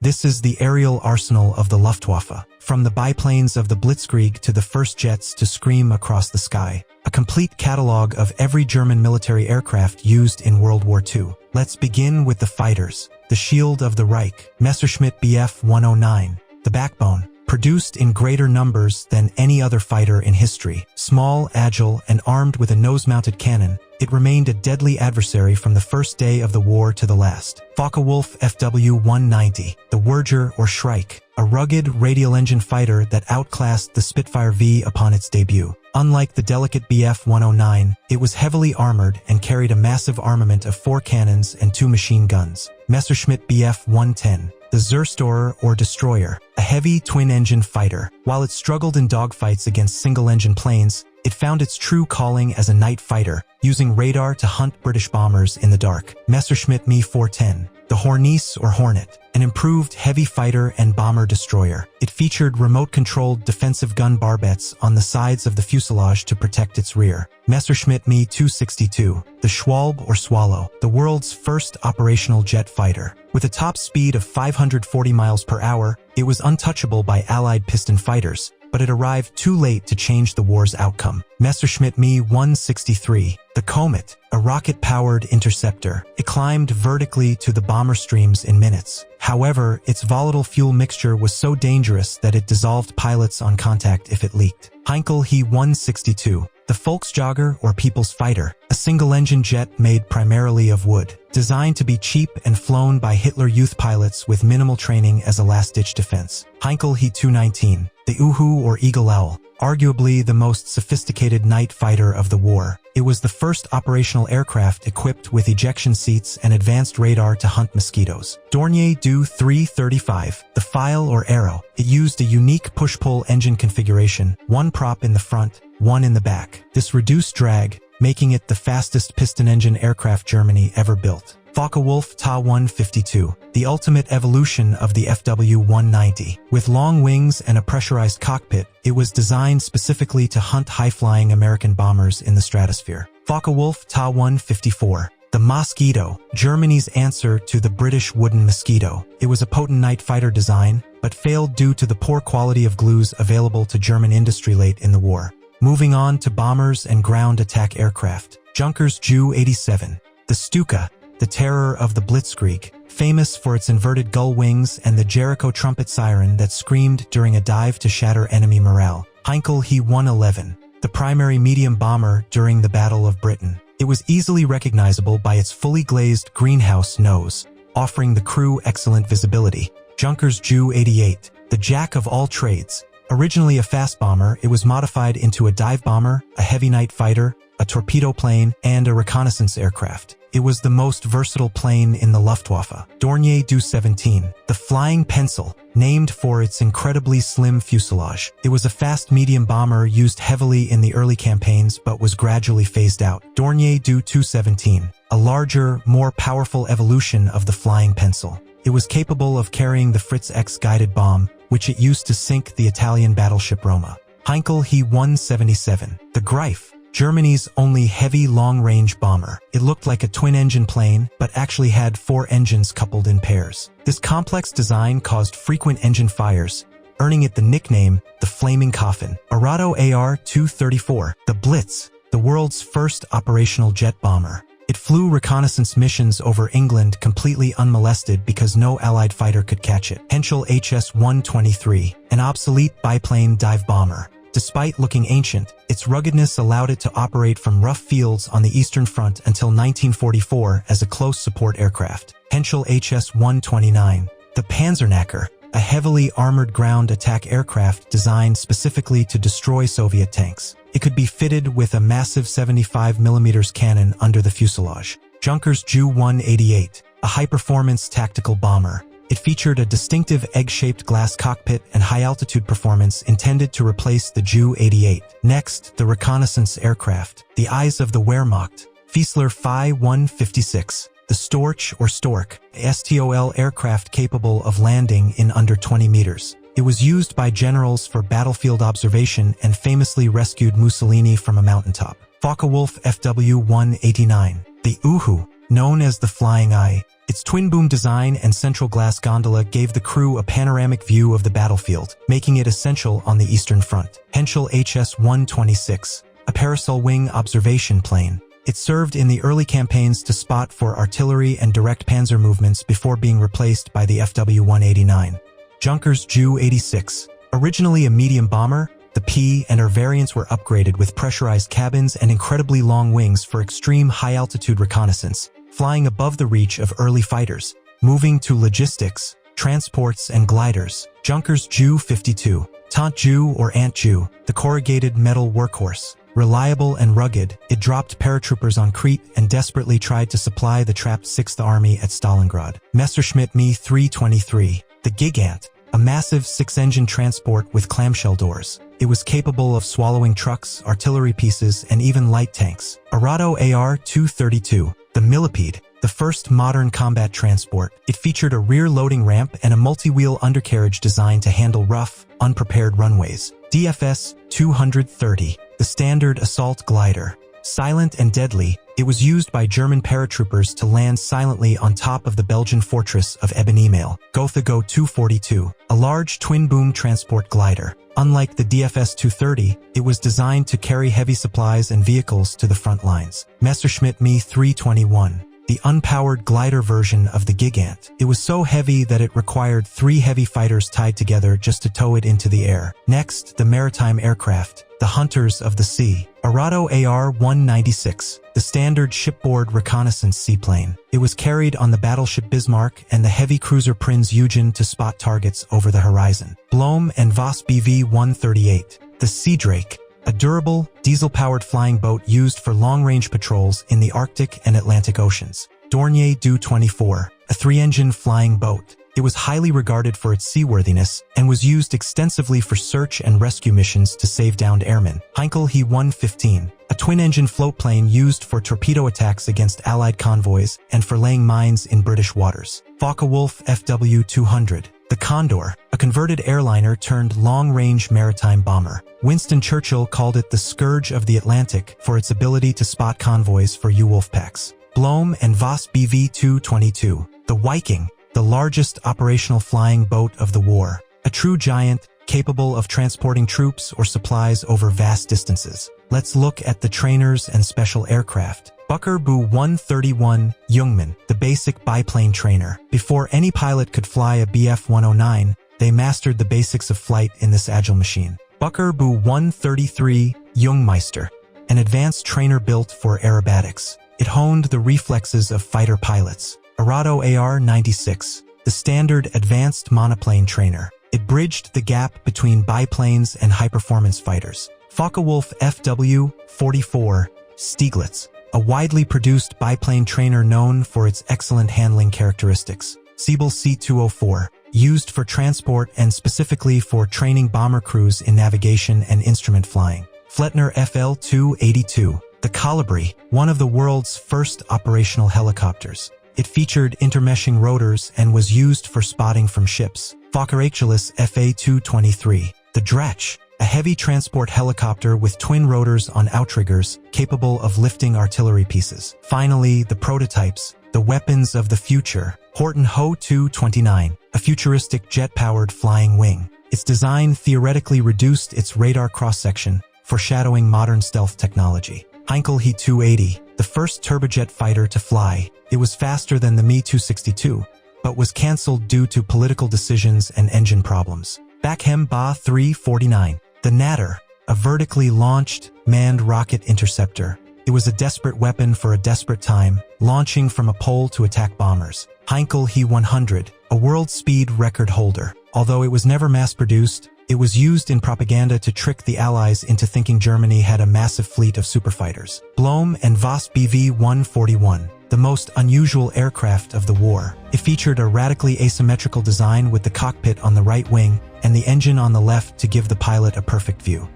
This is the aerial arsenal of the Luftwaffe, from the biplanes of the Blitzkrieg to the first jets to scream across the sky. A complete catalog of every German military aircraft used in World War II. Let's begin with the fighters. The shield of the Reich, Messerschmitt Bf 109. The backbone, produced in greater numbers than any other fighter in history. Small, agile, and armed with a nose-mounted cannon, it remained a deadly adversary from the first day of the war to the last. Focke-Wulf Fw 190, the Werger or Shrike, a rugged radial engine fighter that outclassed the Spitfire V upon its debut. Unlike the delicate Bf 109, it was heavily armored and carried a massive armament of 4 cannons and 2 machine guns. Messerschmitt Bf 110, the Zerstorer or Destroyer, a heavy twin-engine fighter. While it struggled in dogfights against single-engine planes, it found its true calling as a night fighter, using radar to hunt British bombers in the dark. Messerschmitt Me 410, the Hornice or Hornet, an improved heavy fighter and bomber destroyer. It featured remote-controlled defensive gun barbettes on the sides of the fuselage to protect its rear. Messerschmitt Me 262, the Schwalbe or Swallow, the world's first operational jet fighter. With a top speed of 540 miles per hour, it was untouchable by Allied piston fighters, but it arrived too late to change the war's outcome. Messerschmitt Me 163, the Comet, a rocket-powered interceptor. It climbed vertically to the bomber streams in minutes. However, its volatile fuel mixture was so dangerous that it dissolved pilots on contact if it leaked. Heinkel He 162, the Volksjäger or People's Fighter, a single-engine jet made primarily of wood, designed to be cheap and flown by Hitler Youth pilots with minimal training as a last-ditch defense. Heinkel He 219, the Uhu or Eagle Owl, arguably the most sophisticated night fighter of the war. It was the first operational aircraft equipped with ejection seats and advanced radar to hunt mosquitoes. Dornier Du 335, the File or Arrow. It used a unique push-pull engine configuration, 1 prop in the front, 1 in the back. This reduced drag, making it the fastest piston-engine aircraft Germany ever built. Focke-Wulf Fw 152, the ultimate evolution of the Fw 190. With long wings and a pressurized cockpit, it was designed specifically to hunt high-flying American bombers in the stratosphere. Focke-Wulf Fw 154, the Mosquito, Germany's answer to the British wooden mosquito. It was a potent night fighter design, but failed due to the poor quality of glues available to German industry late in the war. Moving on to bombers and ground attack aircraft. Junkers Ju 87, the Stuka, the terror of the Blitzkrieg, famous for its inverted gull wings and the Jericho trumpet siren that screamed during a dive to shatter enemy morale. Heinkel He 111, the primary medium bomber during the Battle of Britain. It was easily recognizable by its fully glazed greenhouse nose, offering the crew excellent visibility. Junkers Ju 88, the jack of all trades. Originally a fast bomber, it was modified into a dive bomber, a heavy night fighter, a torpedo plane, and a reconnaissance aircraft. It was the most versatile plane in the Luftwaffe. Dornier Du 17, the Flying Pencil, named for its incredibly slim fuselage. It was a fast medium bomber used heavily in the early campaigns but was gradually phased out. Dornier Du 217, a larger, more powerful evolution of the Flying Pencil. It was capable of carrying the Fritz X guided bomb, which it used to sink the Italian battleship Roma. Heinkel He 177, the Greif, Germany's only heavy long-range bomber. It looked like a twin-engine plane, but actually had 4 engines coupled in pairs. This complex design caused frequent engine fires, earning it the nickname, the Flaming Coffin. Arado AR 234, the Blitz, the world's first operational jet bomber. It flew reconnaissance missions over England completely unmolested because no Allied fighter could catch it. Henschel HS 123, an obsolete biplane dive bomber. Despite looking ancient, its ruggedness allowed it to operate from rough fields on the Eastern Front until 1944 as a close support aircraft. Henschel HS 129, the Panzerknacker, a heavily armored ground attack aircraft designed specifically to destroy Soviet tanks. It could be fitted with a massive 75mm cannon under the fuselage. Junkers Ju 188, a high-performance tactical bomber. It featured a distinctive egg-shaped glass cockpit and high-altitude performance intended to replace the Ju 88. Next, the reconnaissance aircraft, the eyes of the Wehrmacht. Fieseler Phi 156, the Storch or Stork, a STOL aircraft capable of landing in under 20 meters. It was used by generals for battlefield observation and famously rescued Mussolini from a mountaintop. Focke-Wulf Fw 189, the Uhu, known as the Flying Eye, Its twin-boom design and central glass gondola gave the crew a panoramic view of the battlefield, making it essential on the Eastern Front. Henschel HS-126, a parasol wing observation plane. It served in the early campaigns to spot for artillery and direct panzer movements before being replaced by the Fw-189. Junkers Ju-86. Originally a medium bomber, the P and her variants were upgraded with pressurized cabins and incredibly long wings for extreme high-altitude reconnaissance, flying above the reach of early fighters. Moving to logistics, transports, and gliders. Junkers Ju-52. Tante Ju or Aunt Ju, the corrugated metal workhorse. Reliable and rugged, it dropped paratroopers on Crete and desperately tried to supply the trapped 6th Army at Stalingrad. Messerschmitt Me 323. The Gigant, a massive 6-engine transport with clamshell doors. It was capable of swallowing trucks, artillery pieces, and even light tanks. Arado AR-232. The Millipede, the first modern combat transport. It featured a rear loading ramp and a multi-wheel undercarriage designed to handle rough, unprepared runways. DFS-230. The standard assault glider. Silent and deadly, it was used by German paratroopers to land silently on top of the Belgian fortress of Ebenemael. Gothago 242, a large twin-boom transport glider. Unlike the DFS-230, it was designed to carry heavy supplies and vehicles to the front lines. Messerschmitt Me 321. The unpowered glider version of the Gigant. It was so heavy that it required 3 heavy fighters tied together just to tow it into the air. Next, the maritime aircraft, the Hunters of the Sea. Arado AR-196, the standard shipboard reconnaissance seaplane. It was carried on the battleship Bismarck and the heavy cruiser Prinz Eugen to spot targets over the horizon. Blohm and Voss BV-138, the Sea Drake. A durable, diesel-powered flying boat used for long-range patrols in the Arctic and Atlantic Oceans. Dornier Do-24, a 3-engine flying boat. It was highly regarded for its seaworthiness and was used extensively for search and rescue missions to save downed airmen. Heinkel He-115, a twin-engine floatplane used for torpedo attacks against Allied convoys and for laying mines in British waters. Focke-Wulf Fw-200, the Condor, a converted airliner turned long-range maritime bomber. Winston Churchill called it the Scourge of the Atlantic for its ability to spot convoys for U-Wolf packs. Blohm and Voss BV-222, the Viking, the largest operational flying boat of the war. A true giant, capable of transporting troops or supplies over vast distances. Let's look at the trainers and special aircraft. Bucker Bu-131 Jungmann, the basic biplane trainer. Before any pilot could fly a Bf-109, they mastered the basics of flight in this agile machine. Bucker Bu-133 Jungmeister, an advanced trainer built for aerobatics. It honed the reflexes of fighter pilots. Arado AR-96, the standard advanced monoplane trainer. It bridged the gap between biplanes and high-performance fighters. Focke-Wulf Fw-44 Stieglitz, a widely produced biplane trainer known for its excellent handling characteristics. Siebel C-204, used for transport and specifically for training bomber crews in navigation and instrument flying. Flettner FL-282, the Colibri, one of the world's first operational helicopters. It featured intermeshing rotors and was used for spotting from ships. Fokker-Achilles FA-223, the Dratch, a heavy transport helicopter with twin rotors on outriggers capable of lifting artillery pieces. Finally, the prototypes, the weapons of the future. Horton Ho 229, a futuristic jet-powered flying wing. Its design theoretically reduced its radar cross-section, foreshadowing modern stealth technology. Heinkel He-280, the first turbojet fighter to fly. It was faster than the Me-262, but was cancelled due to political decisions and engine problems. Bakhem Ba 349, the Natter, a vertically launched, manned rocket interceptor. It was a desperate weapon for a desperate time, launching from a pole to attack bombers. Heinkel He-100, a world speed record holder. Although it was never mass-produced, it was used in propaganda to trick the Allies into thinking Germany had a massive fleet of superfighters. Blohm and Voss BV-141, the most unusual aircraft of the war. It featured a radically asymmetrical design with the cockpit on the right wing and the engine on the left to give the pilot a perfect view.